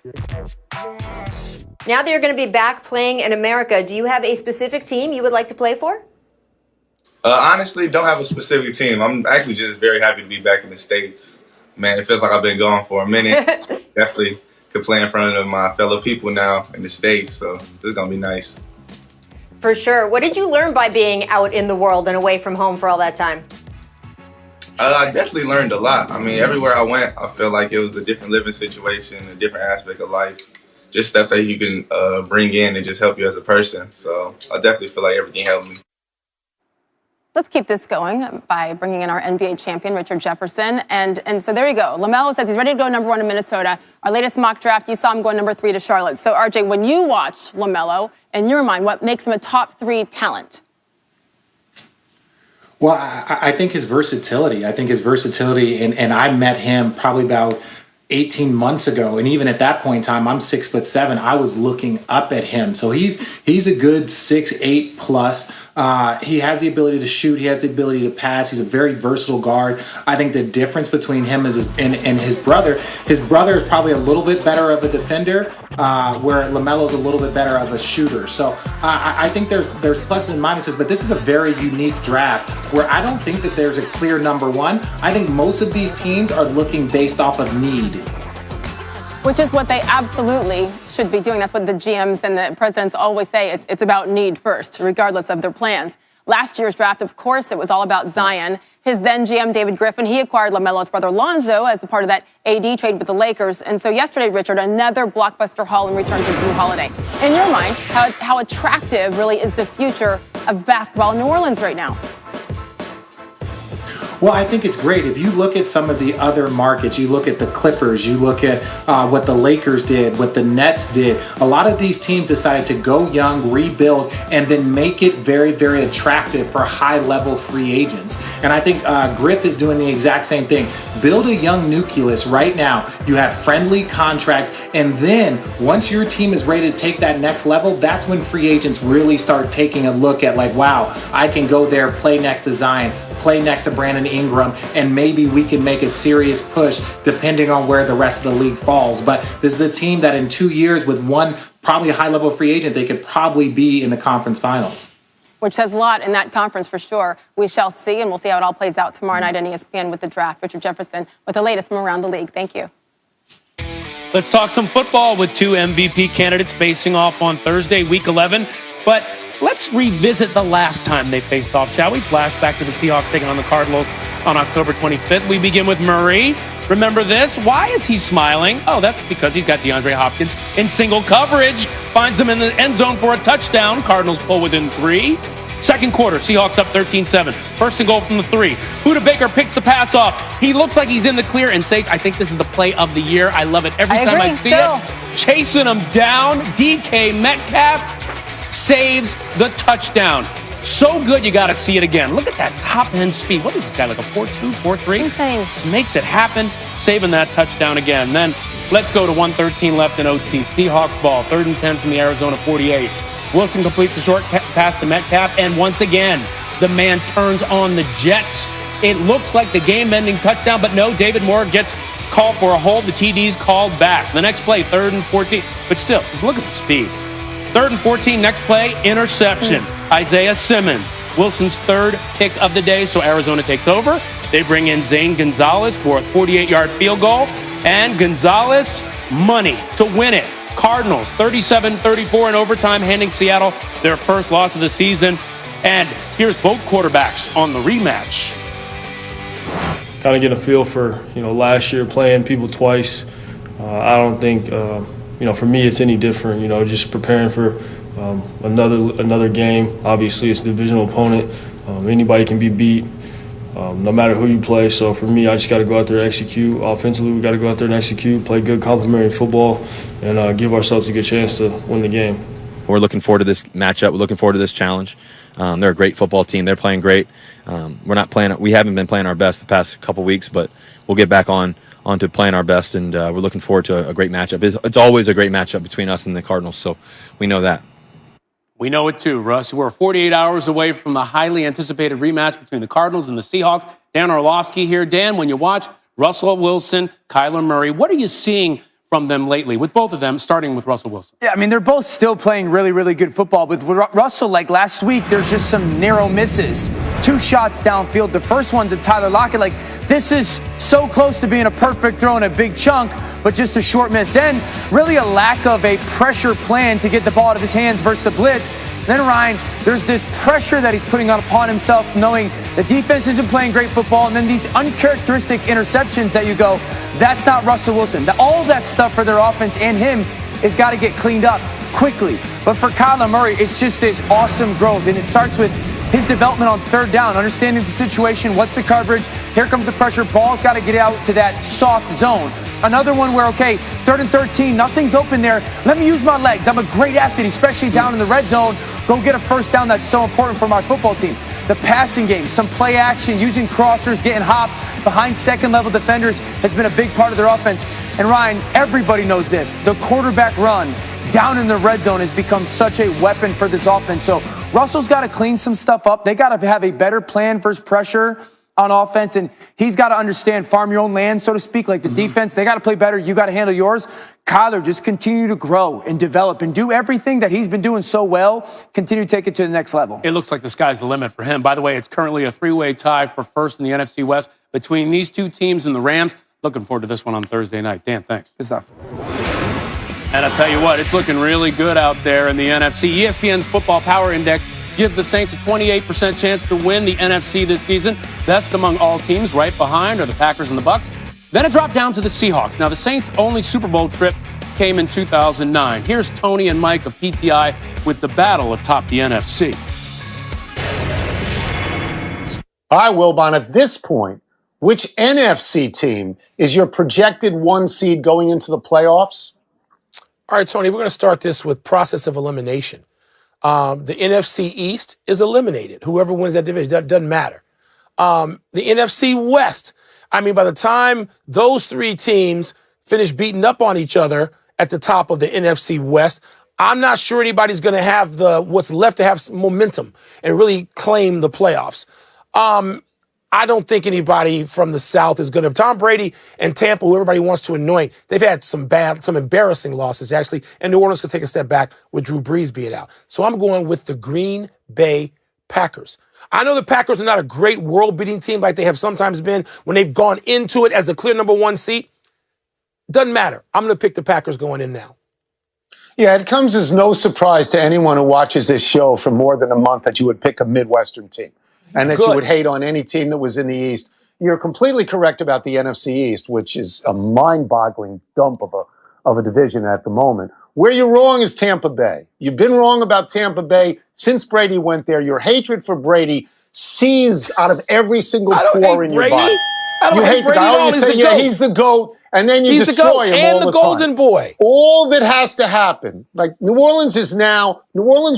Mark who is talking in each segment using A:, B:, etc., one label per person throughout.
A: Now that you're going to be back playing in America, do you have a specific team you would like to play for?
B: Honestly, don't have a specific team. I'm actually just very happy to be back in the States. Man, it feels like I've been gone for a minute. Definitely could play in front of my fellow people now in the States, so this is going to be nice.
A: For sure. What did you learn by being out in the world and away from home for all that time?
B: I definitely learned a lot. I mean, everywhere I went, I feel like it was a different living situation, a different aspect of life. Just stuff that you can bring in and just help you as a person. So I definitely feel like everything helped me.
C: Let's keep this going by bringing in our NBA champion, Richard Jefferson. And so there you go. LaMelo says he's ready to go number 1 in Minnesota. Our latest mock draft, you saw him going number 3 to Charlotte. So, RJ, when you watch LaMelo, in your mind, what makes him a top 3 talent?
D: Well, I think his versatility. And I met him probably about 18 months ago, and even at that point in time, I'm 6'7". I was looking up at him, so he's a good 6'8" plus. He has the ability to shoot. He has the ability to pass. He's a very versatile guard. I think the difference between him and his brother is probably a little bit better of a defender, where LaMelo's a little bit better of a shooter. So I think there's pluses and minuses, but this is a very unique draft where I don't think that there's a clear number 1. I think most of these teams are looking based off of need.
C: Which is what they absolutely should be doing. That's what the GMs and the presidents always say. It's about need first, regardless of their plans. Last year's draft, of course, it was all about Zion. His then GM, David Griffin, he acquired LaMelo's brother Lonzo as the part of that AD trade with the Lakers. And so yesterday, Richard, another blockbuster haul in return for Drew Holiday. In your mind, how attractive really is the future of basketball in New Orleans right now?
D: Well, I think it's great. If you look at some of the other markets, you look at the Clippers, you look at what the Lakers did, what the Nets did. A lot of these teams decided to go young, rebuild, and then make it very, very attractive for high-level free agents. And I think Griff is doing the exact same thing. Build a young nucleus right now. You have friendly contracts, and then once your team is ready to take that next level, that's when free agents really start taking a look at, like, wow, I can go there, play next to Zion, play next to Brandon Ingram, and maybe we can make a serious push depending on where the rest of the league falls. But this is a team that in 2 years with one probably high-level free agent, they could probably be in the conference finals.
C: Which says a lot in that conference for sure. We shall see, and we'll see how it all plays out tomorrow night on ESPN with the draft. Richard Jefferson with the latest from around the league. Thank you.
E: Let's talk some football with 2 MVP candidates facing off on Thursday, Week 11. But let's revisit the last time they faced off, shall we? Flashback to the Seahawks taking on the Cardinals on October 25th. We begin with Murray. Remember this? Why is he smiling? Oh, that's because he's got DeAndre Hopkins in single coverage. Finds him in the end zone for a touchdown. Cardinals pull within 3. Second quarter, Seahawks up 13-7. First and goal from the 3. Buda Baker picks the pass off. He looks like he's in the clear. And Sage, I think this is the play of the year. I love it every time I see it. Chasing him down. DK Metcalf saves the touchdown. So good, you got to see it again. Look at that top-end speed. What is this guy, like a 4.2, 4.3?
C: Insane.
E: Just makes it happen, saving that touchdown again. Then let's go to 1:13 left in OT. Seahawks ball, 3rd and 10 from the Arizona 48. Wilson completes the short pass to Metcalf, and once again, the man turns on the Jets. It looks like the game-ending touchdown, but no, David Moore gets called for a hold. The TD's called back. The next play, 3rd and 14. But still, just look at the speed. 3rd and 14, next play, interception. Isaiah Simmons, Wilson's 3rd pick of the day, so Arizona takes over. They bring in Zane Gonzalez for a 48-yard field goal, and Gonzalez, money to win it. Cardinals, 37-34 in overtime, handing Seattle their first loss of the season. And here's both quarterbacks on the rematch.
F: Kind of get a feel for, last year playing people twice. I don't think, for me it's any different, just preparing for another game. Obviously, it's a divisional opponent. Anybody can be beat, no matter who you play. So for me, I just got to go out there and execute. Offensively, we got to go out there and execute, play good complementary football, and give ourselves a good chance to win the game.
G: We're looking forward to this matchup. We're looking forward to this challenge. They're a great football team. They're playing great. We haven't been playing our best the past couple weeks, but we'll get back onto playing our best, and we're looking forward to a great matchup. It's always a great matchup between us and the Cardinals, so we know that.
E: We know it too, Russ. We're 48 hours away from the highly anticipated rematch between the Cardinals and the Seahawks. Dan Orlovsky here. Dan, when you watch Russell Wilson, Kyler Murray, what are you seeing from them lately, with both of them, starting with Russell Wilson?
H: Yeah, I mean, they're both still playing really, really good football. But with Russell, like last week, there's just some narrow misses. 2 shots downfield. The first one to Tyler Lockett, like, this is so close to being a perfect throw and a big chunk, but just a short miss. Then really a lack of a pressure plan to get the ball out of his hands versus the blitz. Then, Ryan, there's this pressure that he's putting upon himself, knowing the defense isn't playing great football, and then these uncharacteristic interceptions that you go, that's not Russell Wilson. All that stuff for their offense and him has got to get cleaned up quickly. But for Kyler Murray, it's just this awesome growth, and it starts with his development on 3rd down, understanding the situation, what's the coverage, here comes the pressure, ball's got to get out to that soft zone. Another one where, okay, 3rd and 13, nothing's open there. Let me use my legs. I'm a great athlete, especially down in the red zone. Go get a first down. That's so important for my football team. The passing game, some play action, using crossers, getting hopped behind second-level defenders has been a big part of their offense. And, Ryan, everybody knows this. The quarterback run down in the red zone has become such a weapon for this offense. So Russell's got to clean some stuff up. They got to have a better plan versus pressure on offense, and he's got to understand farm your own land, so to speak, like the defense. They got to play better. You got to handle yours. Kyler, just continue to grow and develop and do everything that he's been doing so well. Continue to take it to the next level.
E: It looks like the sky's the limit for him. By the way, it's currently a 3-way tie for first in the NFC West between these 2 teams and the Rams. Looking forward to this one on Thursday night. Dan, thanks.
H: Good stuff.
E: And I'll tell you what, it's looking really good out there in the NFC. ESPN's Football Power Index gives the Saints a 28% chance to win the NFC this season. Best among all teams. Right behind are the Packers and the Bucks. Then it dropped down to the Seahawks. Now, the Saints' only Super Bowl trip came in 2009. Here's Tony and Mike of PTI with the battle atop the NFC.
I: All right, Wilbon, at this point, which NFC team is your projected 1 seed going into the playoffs?
J: All right, Tony, we're going to start this with process of elimination. The NFC East is eliminated. Whoever wins that division, that doesn't matter. The NFC West, I mean, by the time those 3 teams finish beating up on each other at the top of the NFC West, I'm not sure anybody's going to have what's left to have some momentum and really claim the playoffs. I don't think anybody from the South is going to. Tom Brady and Tampa, who everybody wants to anoint, they've had some embarrassing losses, actually, and New Orleans could take a step back with Drew Brees being out. So I'm going with the Green Bay Packers. I know the Packers are not a great world-beating team like they have sometimes been when they've gone into it as the clear number 1 seed. Doesn't matter. I'm going to pick the Packers going in now.
I: Yeah, it comes as no surprise to anyone who watches this show for more than a month that you would pick a Midwestern team. And that you would hate on any team that was in the East. You're completely correct about the NFC East, which is a mind-boggling dump of a division at the moment. Where you're wrong is Tampa Bay. You've been wrong about Tampa Bay since Brady went there. Your hatred for Brady sees out of every single pore in your body.
J: I don't hate Brady.
I: You say, yeah, he's the GOAT, and then you destroy him all the time.
J: And the golden boy.
I: All that has to happen, like New Orleans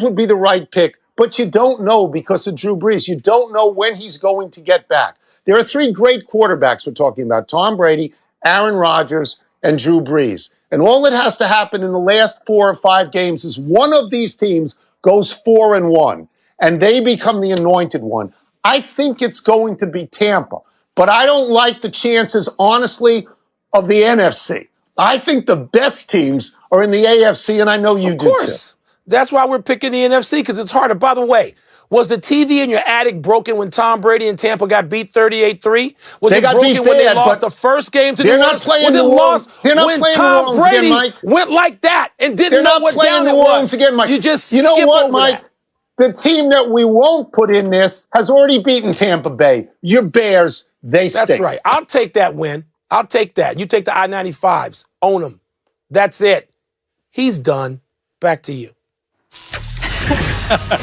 I: would be the right pick. But you don't know because of Drew Brees. You don't know when he's going to get back. There are 3 great quarterbacks we're talking about: Tom Brady, Aaron Rodgers, and Drew Brees. And all that has to happen in the last 4 or 5 games is one of these teams goes 4-1, and they become the anointed one. I think it's going to be Tampa. But I don't like the chances, honestly, of the NFC. I think the best teams are in the AFC, and I know you do too.
J: Of course. That's why we're picking the NFC, because it's harder. By the way, was the TV in your attic broken when Tom Brady and Tampa got beat 38-3? Was it broken when they lost the first game to New Orleans? Was it lost when Tom Brady went like that and didn't know what down it was?
I: You know what, Mike? The team that we won't put in this has already beaten Tampa Bay. Your Bears, they stink.
J: That's right. I'll take that win. I'll take that. You take the I-95s. Own them. That's it. He's done. Back to you.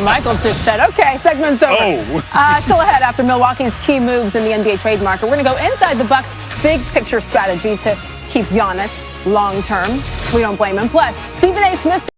C: Michael just said, okay, segment's over. Still ahead after Milwaukee's key moves in the NBA trade market. We're going to go inside the Bucks' big picture strategy to keep Giannis long term. We don't blame him. Plus, Stephen A. Smith